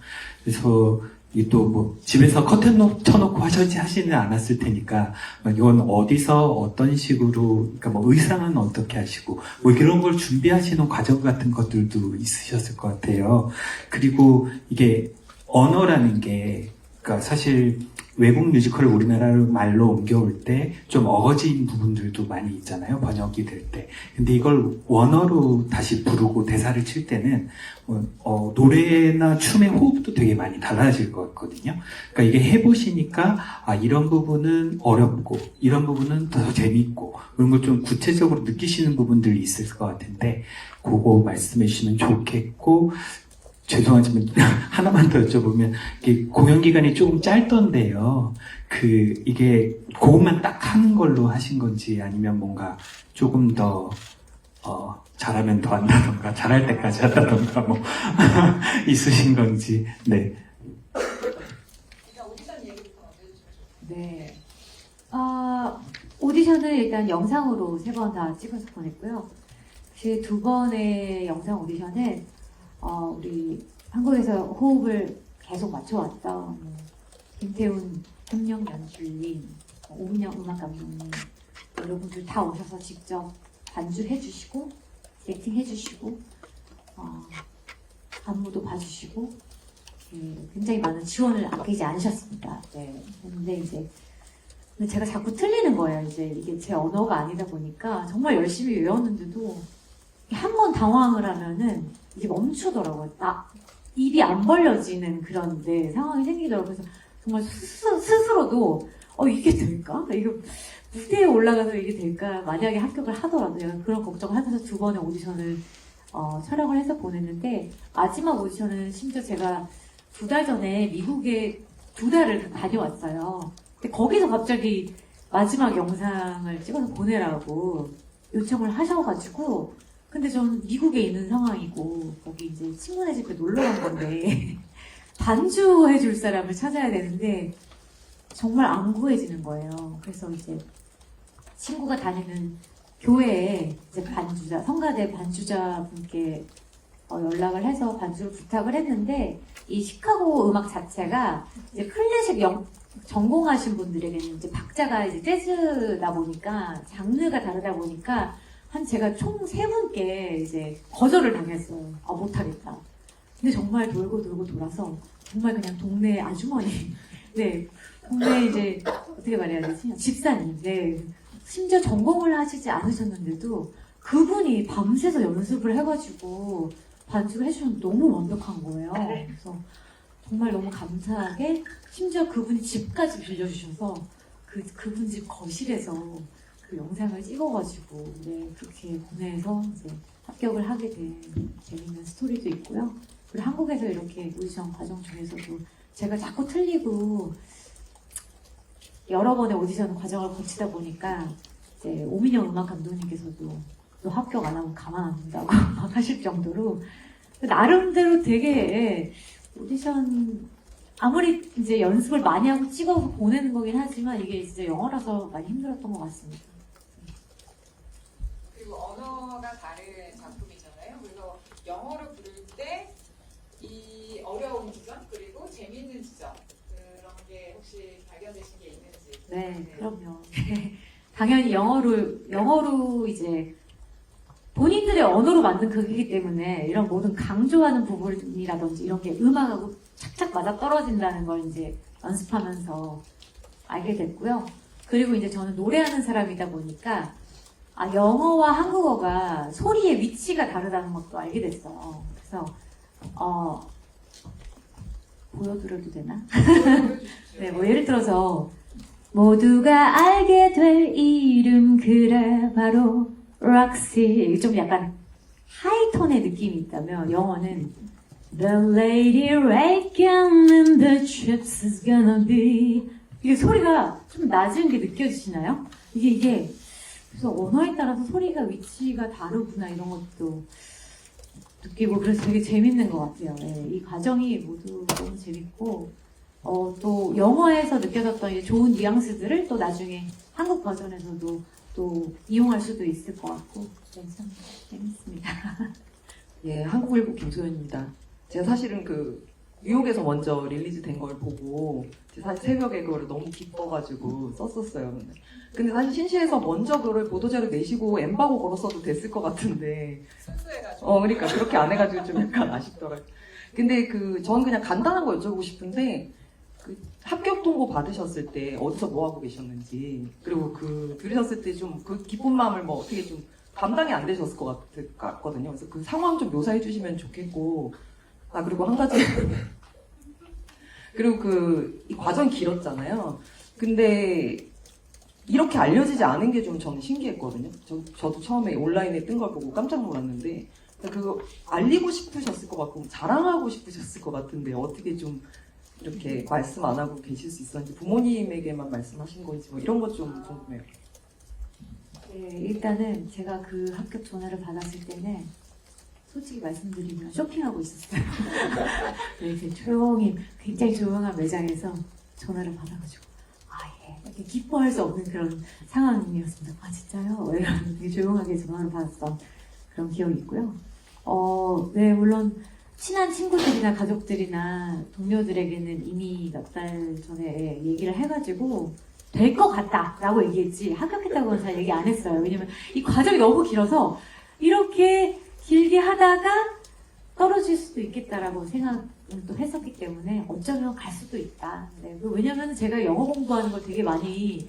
그래서 이 또 뭐 집에서 커튼 쳐놓고 하시지는 않았을 테니까 이건 어디서 어떤 식으로 그러니까 뭐 의상은 어떻게 하시고 뭐 이런 걸 준비하시는 과정 같은 것들도 있으셨을 것 같아요. 그리고 이게 언어라는 게 그러니까 사실 외국 뮤지컬을 우리나라 말로 옮겨올 때 좀 어거지인 부분들도 많이 있잖아요. 번역이 될 때. 근데 이걸 원어로 다시 부르고 대사를 칠 때는 노래나 춤의 호흡도 되게 많이 달라질 것 같거든요. 그러니까 이게 해보시니까 이런 부분은 어렵고 이런 부분은 더 재밌고 이런 걸 좀 구체적으로 느끼시는 부분들이 있을 것 같은데 그거 말씀해 주시면 좋겠고 죄송하지만 하나만 더 여쭤보면 공연 기간이 조금 짧던데요. 이게 그것만 딱 하는 걸로 하신 건지 아니면 뭔가 조금 더 잘하면 더 한다던가 잘할 때까지 한다던가 뭐 있으신 건지. 네. 오디션 얘기부터 먼저 해주시죠. 네. 오디션을 일단 영상으로 3번 다 찍어서 보냈고요. 그 2번의 영상 오디션은 우리 한국에서 호흡을 계속 맞춰왔던 김태훈 협력 연출님, 오민영 음악 감독님 여러분들 다 오셔서 직접 반주해주시고 세팅해주시고 안무도 봐주시고 굉장히 많은 지원을 아끼지 않으셨습니다. 네. 근데 제가 자꾸 틀리는 거예요. 이게 제 언어가 아니다 보니까 정말 열심히 외웠는데도 한 번 당황을 하면은 이게 멈추더라고요. 입이 안 벌려지는 그런 상황이 생기더라고요. 그래서 정말 스스로도 이게 될까? 이거 무대에 올라가서 이게 될까? 만약에 합격을 하더라도 제가 그런 걱정을 하면서 2번의 오디션을 촬영을 해서 보냈는데 마지막 오디션은 심지어 제가 2달 전에 미국에 2달을 다녀왔어요. 근데 거기서 갑자기 마지막 영상을 찍어서 보내라고 요청을 하셔가지고 근데 전 미국에 있는 상황이고 거기 이제 친구네 집에 놀러 간 건데 반주해줄 사람을 찾아야 되는데 정말 안 구해지는 거예요. 그래서 이제 친구가 다니는 교회에 이제 성가대 반주자 분께 연락을 해서 반주를 부탁을 했는데 이 시카고 음악 자체가 이제 클래식 전공하신 분들에게는 이제 박자가 이제 재즈다 보니까 장르가 다르다 보니까 제가 총 3분께 이제 거절을 당했어요. 못하겠다. 근데 정말 돌고 돌아서 정말 그냥 동네 아주머니, 네, 동네 이제 어떻게 말해야 되지? 집사님, 네, 심지어 전공을 하시지 않으셨는데도 그분이 밤새서 연습을 해가지고 반주를 해주셨는데 너무 완벽한 거예요. 그래서 정말 너무 감사하게 심지어 그분이 집까지 빌려주셔서 그분 집 거실에서 그 영상을 찍어가지고 그렇게 보내서 이제 합격을 하게 된 재밌는 스토리도 있고요. 그리고 한국에서 이렇게 오디션 과정 중에서도 제가 자꾸 틀리고 여러 번의 오디션 과정을 거치다 보니까 이제 오민영 음악 감독님께서도 너 합격 안 하면 가만 안 둔다고 막 하실 정도로 나름대로 되게 오디션 아무리 이제 연습을 많이 하고 찍어서 보내는 거긴 하지만 이게 진짜 영어라서 많이 힘들었던 것 같습니다. 그리고 언어가 다른 작품이잖아요. 그래서 영어로 부를 어려운 지점 그리고 재미있는 지점 그런 게 혹시 발견되신 게 있는지. 네, 그럼요. 당연히 영어로 이제 본인들의 언어로 만든 극이기 때문에 이런 모든 강조하는 부분이라든지 이런 게 음악하고 착착 맞아 떨어진다는 걸 이제 연습하면서 알게 됐고요. 그리고 이제 저는 노래하는 사람이다 보니까 영어와 한국어가 소리의 위치가 다르다는 것도 알게 됐어요. 그래서 보여드려도 되나? 네, 뭐 예를 들어서 모두가 알게 될 이름 그래 바로 록시 좀 약간 하이톤의 느낌이 있다면 영어는 The lady reckoning the trips is gonna be 이게 소리가 좀 낮은 게 느껴지시나요? 이게 그래서 언어에 따라서 소리가 위치가 다르구나 이런 것도 느끼고 그래서 되게 재밌는 것 같아요. 네, 이 과정이 모두 너무 재밌고 또 영화에서 느껴졌던 이 좋은 뉘앙스들을 또 나중에 한국 버전에서도 또 이용할 수도 있을 것 같고 네, 참 재밌습니다. 예, 한국일보 김소연입니다. 제가 사실은 뉴욕에서 먼저 릴리즈된 걸 보고 사실 새벽에 그거를 너무 기뻐가지고 썼었어요. 근데 사실 신시에서 먼저 그걸 보도자료 내시고 엠바고 걸었어도 됐을 것 같은데 순수해가지고. 그러니까 그렇게 안 해가지고 좀 약간 아쉽더라고요. 근데 저는 그냥 간단한 거 여쭤보고 싶은데 합격 통보 받으셨을 때 어디서 뭐 하고 계셨는지 그리고 들으셨을 때 좀 그 기쁜 마음을 뭐 어떻게 좀 감당이 안 되셨을 것 같거든요. 그래서 그 상황 좀 묘사해 주시면 좋겠고 그리고 한 가지 그리고 이 과정이 길었잖아요. 근데 이렇게 알려지지 않은 게 좀 저는 신기했거든요. 저도 처음에 온라인에 뜬 걸 보고 깜짝 놀랐는데 그거 알리고 싶으셨을 것 같고 자랑하고 싶으셨을 것 같은데 어떻게 좀 이렇게 말씀 안 하고 계실 수 있었는지 부모님에게만 말씀하신 건지 뭐 이런 것 좀 궁금해요. 네, 일단은 제가 그 합격 전화를 받았을 때는 솔직히 말씀드리면 쇼핑하고 있었어요. 네, 굉장히 조용한 매장에서 전화를 받아가지고 이렇게 기뻐할 수 없는 그런 상황이었습니다. 진짜요? 이런 되게 조용하게 전화를 받았던 그런 기억이 있고요. 네, 물론 친한 친구들이나 가족들이나 동료들에게는 이미 몇 달 전에 얘기를 해가지고 될 것 같다라고 얘기했지 합격했다고는 잘 얘기 안 했어요. 왜냐면 이 과정이 너무 길어서 이렇게 길게 하다가 떨어질 수도 있겠다라고 생각을 또 했었기 때문에 어쩌면 갈 수도 있다. 네, 왜냐면 제가 영어 공부하는 걸 되게 많이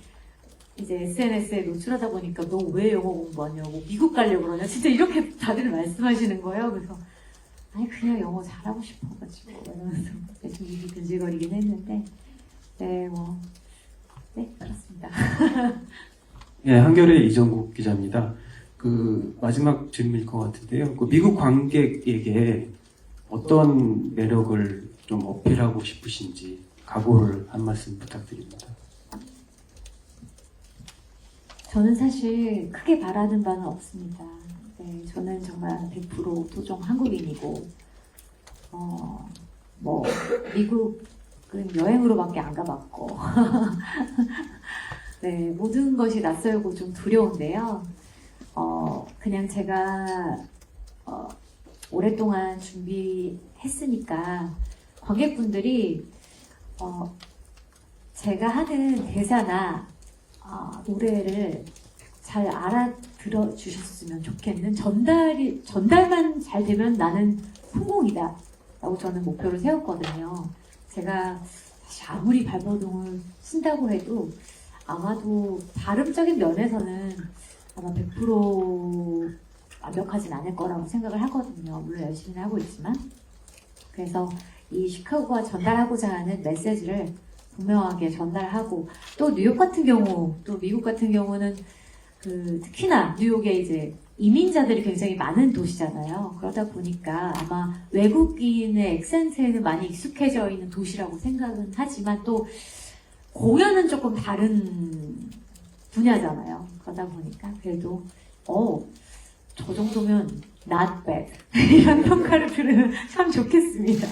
이제 SNS에 노출하다 보니까 너 왜 영어 공부하냐고 미국 가려고 그러냐 진짜 이렇게 다들 말씀하시는 거예요. 그래서 그냥 영어 잘하고 싶어가지고 이러면서 좀 입이 근질거리긴 했는데 네 그렇습니다. 네, 한겨레 이정국 기자입니다. 마지막 질문일 것 같은데요. 미국 관객에게 어떤 매력을 좀 어필하고 싶으신지 각오를 한 말씀 부탁드립니다. 저는 사실 크게 바라는 바는 없습니다. 네, 저는 정말 100% 토종 한국인이고 미국은 여행으로밖에 안 가봤고 네, 모든 것이 낯설고 좀 두려운데요. 그냥 제가 오랫동안 준비했으니까 관객분들이 제가 하는 대사나 노래를 잘 알아들어 주셨으면 좋겠는 전달만 잘 되면 나는 성공이다 라고 저는 목표를 세웠거든요. 제가 사실 아무리 발버둥을 쓴다고 해도 아마도 발음적인 면에서는 아마 100% 완벽하진 않을 거라고 생각을 하거든요. 물론 열심히 하고 있지만. 그래서 이 시카고가 전달하고자 하는 메시지를 분명하게 전달하고 또 뉴욕 같은 경우, 또 미국 같은 경우는 특히나 뉴욕에 이제 이민자들이 굉장히 많은 도시잖아요. 그러다 보니까 아마 외국인의 액센트에는 많이 익숙해져 있는 도시라고 생각은 하지만 또 공연은 조금 다른 분야잖아요. 그러다 보니까 그래도 저 정도면 not bad 이런 평가를 들으면 참 좋겠습니다.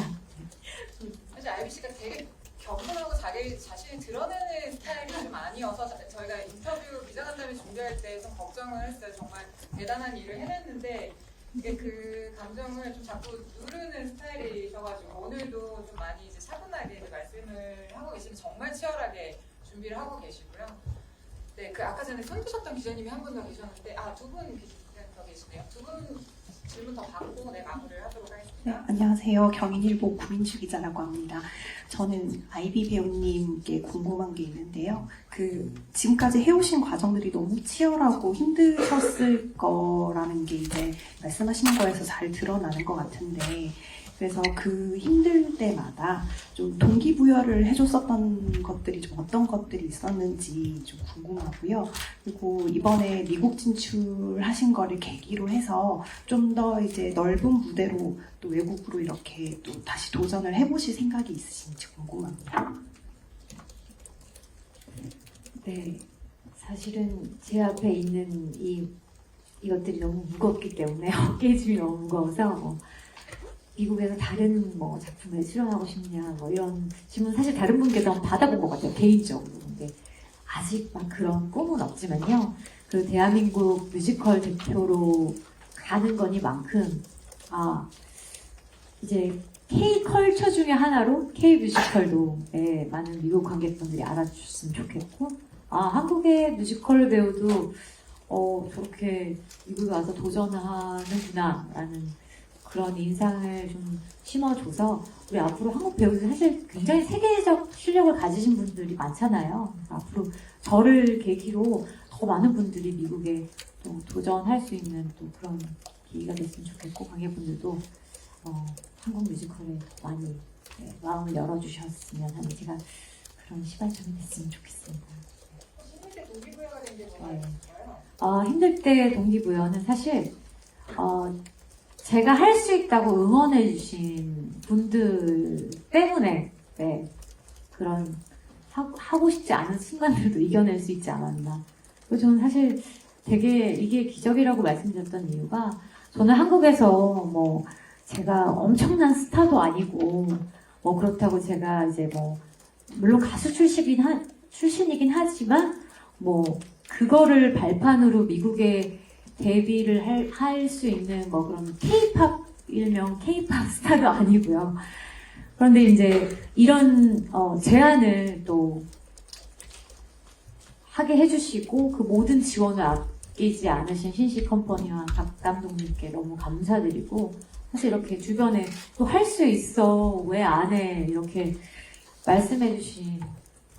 사실 아이비 씨가 되게 겸손하고 자기 자신을 드러내는 스타일이 좀 아니어서 저희가 인터뷰 기자간담회 준비할 때 좀 걱정을 했어요. 정말 대단한 일을 해냈는데 이게 그 감정을 좀 자꾸 누르는 스타일이셔가지고 오늘도 좀 많이 이제 차분하게 말씀을 하고 계시면 정말 치열하게 준비를 하고 계시고요. 네, 그 아까 전에 손 드셨던 기자님이 한 분 더 계셨는데 두 분 더 계시네요. 두 분 질문 더 받고 마무리를 하도록 하겠습니다. 네, 안녕하세요. 경인일보 구민주 기자라고 합니다. 저는 아이비 배우님께 궁금한 게 있는데요. 지금까지 해오신 과정들이 너무 치열하고 힘드셨을 거라는 게 이제 말씀하시는 거에서 잘 드러나는 것 같은데, 그래서 그 힘들 때마다 좀 동기부여를 해줬었던 것들이 좀 어떤 것들이 있었는지 좀 궁금하고요. 그리고 이번에 미국 진출하신 거를 계기로 해서 좀 더 이제 넓은 무대로 또 외국으로 이렇게 또 다시 도전을 해보실 생각이 있으신지 궁금합니다. 네, 사실은 제 앞에 있는 이것들이 너무 무겁기 때문에 어깨짐이 너무 무거워서 미국에서 다른 작품에 출연하고 싶냐 이런 질문 사실 다른 분께도 한번 받아본 것 같아요, 개인적으로. 근데 아직 막 그런 꿈은 없지만요. 그 대한민국 뮤지컬 대표로 가는 거니만큼 이제 K-컬처 중에 하나로 K-뮤지컬도 많은 미국 관객분들이 알아주셨으면 좋겠고, 한국의 뮤지컬 배우도 저렇게 미국에 와서 도전하는구나 라는 그런 인상을 좀 심어줘서 우리 앞으로 한국 배우들 사실 굉장히 세계적 실력을 가지신 분들이 많잖아요. 앞으로 저를 계기로 더 많은 분들이 미국에 또 도전할 수 있는 또 그런 기회가 됐으면 좋겠고, 관객분들도 한국 뮤지컬에 많이 마음을 열어주셨으면 하는 제가 그런 시발점이 됐으면 좋겠습니다. 힘들 때 동기부여가 된 게 뭐가 있을까요? 힘들 때 동기부여는 사실 제가 할 수 있다고 응원해주신 분들 때문에 그런 하고 싶지 않은 순간들도 이겨낼 수 있지 않았나. 그리고 저는 사실 되게 이게 기적이라고 말씀드렸던 이유가, 저는 한국에서 제가 엄청난 스타도 아니고 그렇다고 제가 이제 물론 가수 출신이긴 하지만 그거를 발판으로 미국에 데뷔를 할 수 있는 그런 K-팝, 일명 K-팝 스타도 아니고요. 그런데 이제 이런 제안을 또 하게 해주시고 그 모든 지원을 아끼지 않으신 신시 컴퍼니와 박 감독님께 너무 감사드리고, 사실 이렇게 주변에 또 할 수 있어 왜 안 해 이렇게 말씀해주신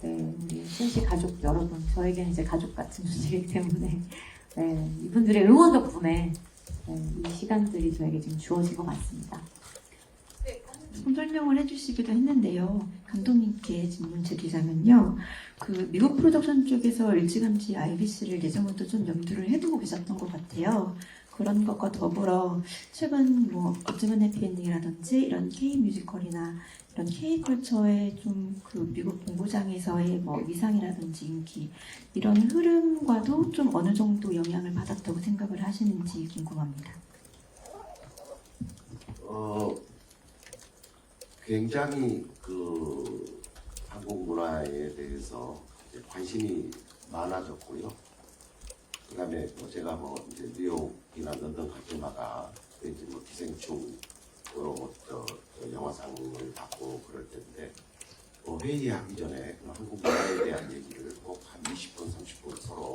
우리 신시 가족 여러분, 저에게는 이제 가족 같은 존재이기 때문에 이분들의 응원 덕분에 이 시간들이 저에게 지금 주어진 것 같습니다. 설명을 해주시기도 했는데요. 감독님께 질문 드리자면요. 미국 프로덕션 쪽에서 일찌감치 아이비스를 예전부터 좀 염두를 해두고 계셨던 것 같아요. 그런 것과 더불어 최근 어쩌면 해피엔딩이라든지 이런 K-뮤지컬이나 이런 K-컬처의 좀 미국 본고장에서의 위상이라든지 인기, 이런 흐름과도 좀 어느 정도 영향을 받았다고 생각을 하시는지 궁금합니다. 굉장히 한국 문화에 대해서 관심이 많아졌고요. 그다음에 제가 이제 뉴욕이나 런던 갈 때마다 이제 기생충으로 영화상을 받고 그럴 텐데, 회의하기 전에 한국 문화에 대한 얘기를 꼭 한 20분, 30분 서로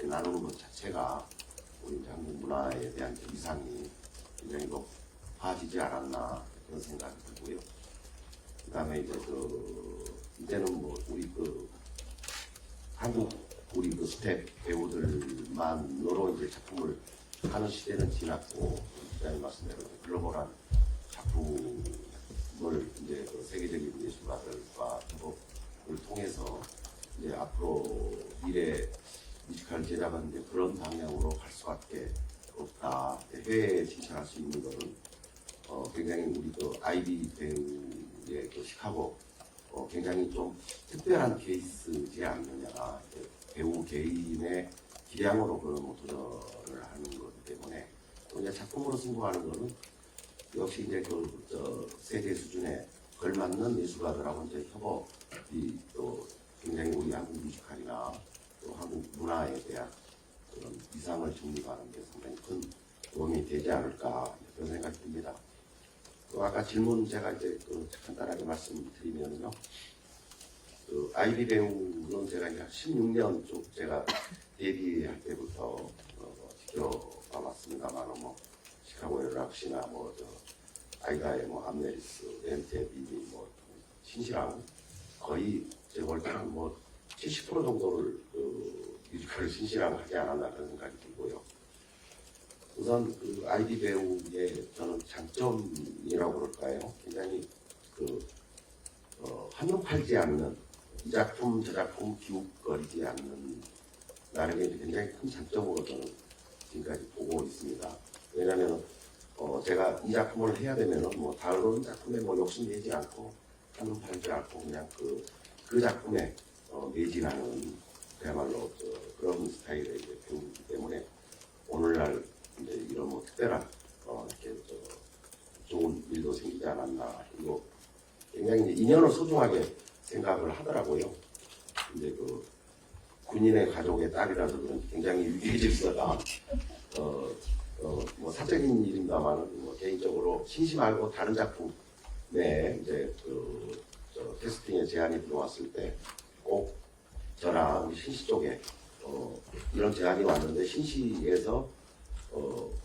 나누는 것 자체가 우리 이제 한국 문화에 대한 위상이 굉장히 높아지지 않았나 그런 생각이 들고요. 그다음에 이제 이제는 우리 한국 우리 스텝 배우들만으로 이제 작품을 하는 시대는 지났고, 기자님 말씀대로 글로벌한 작품을 이제 세계적인 예술가들과 협업을 통해서 이제 앞으로 미래 뮤지컬 제작은 이제 그런 방향으로 갈 수밖에 없다. 해외에 진출할 수 있는 것은 굉장히 우리 아이비 배우의 시카고 굉장히 좀 특별한 케이스지 않느냐. 배우 개인의 기량으로 도전을 하는 거기 때문에 이제 작품으로 승부하는 것은 역시 이제 세계 수준에 걸맞는 예술가들하고 이제 협업이 또 굉장히 우리 한국 뮤지컬이나 또 한국 문화에 대한 그런 위상을 정립하는 게 상당히 큰 도움이 되지 않을까 그런 생각이 듭니다. 아까 질문 제가 이제 간단하게 말씀드리면요. 아이비 배우는 제가 이제 16년 쭉 제가 데뷔할 때부터 지켜봐왔습니다만 뭐 시카고의 락시나 뭐 아이다의 뭐 암네리스, 렌테, 비비, 뭐 신시랑 거의 제가 볼 때는 뭐 70% 정도를 뮤지컬을 신시랑 하지 않았나 그런 생각이 들고요. 우선 아이비 배우의 저는 장점이라고 그럴까요? 굉장히 한눈 팔지 않는 이 작품 저 작품 기웃거리지 않는 나름의 굉장히 큰 장점으로 저는 지금까지 보고 있습니다. 왜냐하면 제가 이 작품을 해야 되면은 뭐 다른 작품에 뭐 욕심내지 않고 한눈 팔지 않고 그냥 그 작품에 매진하는 그야말로 그런 스타일의 배우이기 때문에 오늘날 이제 이런 뭐 특별한 이렇게 좋은 일도 생기지 않았나. 그리고 굉장히 이제 인연을 소중하게 생각을 하더라고요. 이제 군인의 가족의 딸이라서 그런지 굉장히 유교의 질서가 뭐 사적인 일입니다만 뭐 개인적으로 신시 말고 다른 작품에 이제 캐스팅에 제안이 들어왔을 때 꼭 저랑 신시 쪽에 이런 제안이 왔는데 신시에서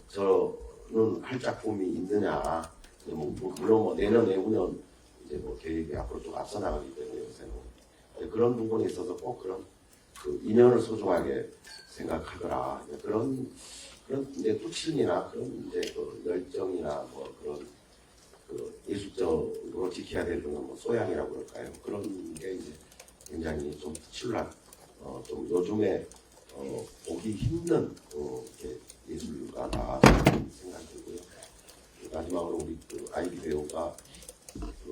저는 할 작품이 있느냐. 물론 뭐 내년, 내후년 이제 뭐 계획이 앞으로 좀 앞서 나가기 때문에 요새는 그런 부분에 있어서 꼭 그런 인연을 소중하게 생각하더라. 그런 이제 뚝심이나 그런 이제 열정이나 뭐 그런 예술적으로 지켜야 될 그런 뭐 소양이라고 그럴까요? 그런 게 이제 굉장히 좀 특출난 좀 요즘에 보기 힘든 이렇게 예술가다 생각이 들고요. 마지막으로 우리 아이비 배우가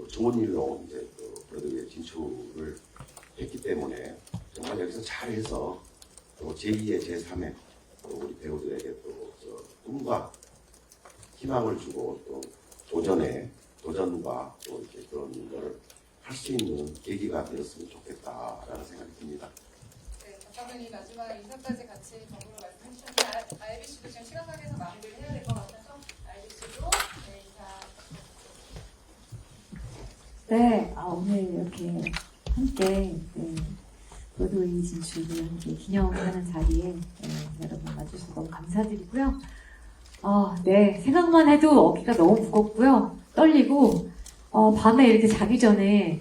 좋은 일로 이제 브로드웨이 진출을 했기 때문에 정말 여기서 잘해서 또 제2의 제3의 우리 배우들에게 또 꿈과 희망을 주고 또 도전과 또 이렇게 그런 걸 할 수 있는 계기가 되었으면 좋겠다라는 생각이 듭니다. 네, 작가분이 마지막 인사까지 같이 정보로 말씀해 주셨는데 아이비 씨도 지금 시간 관계에서 마무리를 해야 될 것 같아서 아이비 씨도 인사. 네, 오늘 이렇게 함께 브로드웨이 진출을 함께 기념하는 자리에 여러분 와주셔서 너무 감사드리고요. 네, 생각만 해도 어깨가 너무 무겁고요. 떨리고 밤에 이렇게 자기 전에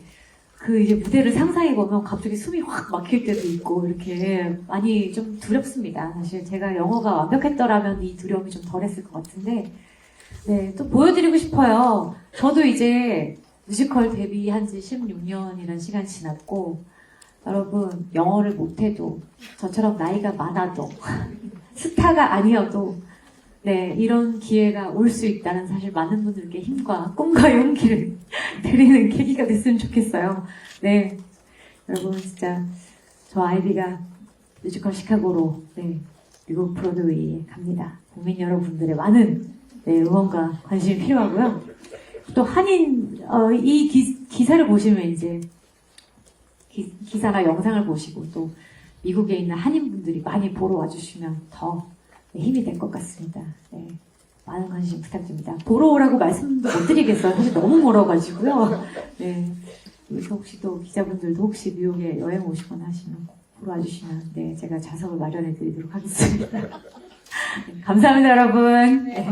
이제 무대를 상상해보면 갑자기 숨이 확 막힐 때도 있고 이렇게 많이 좀 두렵습니다. 사실 제가 영어가 완벽했더라면 이 두려움이 좀 덜했을 것 같은데 네, 또 보여드리고 싶어요. 저도 이제 뮤지컬 데뷔한 지 16년이라는 시간이 지났고 여러분 영어를 못해도 저처럼 나이가 많아도 스타가 아니어도 네, 이런 기회가 올 수 있다는 사실 많은 분들께 힘과 꿈과 용기를 드리는 계기가 됐으면 좋겠어요. 네, 여러분 진짜 저 아이비가 뮤지컬 시카고로 미국 브로드웨이에 갑니다. 국민 여러분들의 많은 응원과 관심이 필요하고요. 또 한인 이 기사를 보시면 이제 기사나 영상을 보시고 또 미국에 있는 한인분들이 많이 보러 와주시면 더 힘이 될 것 같습니다. 네, 많은 관심 부탁드립니다. 보러 오라고 말씀도 못 드리겠어요. 사실 너무 멀어가지고요. 네, 여기서 혹시 또 기자분들도 혹시 미국에 여행 오시거나 하시면 보러 와주시면 네, 제가 좌석을 마련해 드리도록 하겠습니다. 네, 감사합니다, 여러분. 네.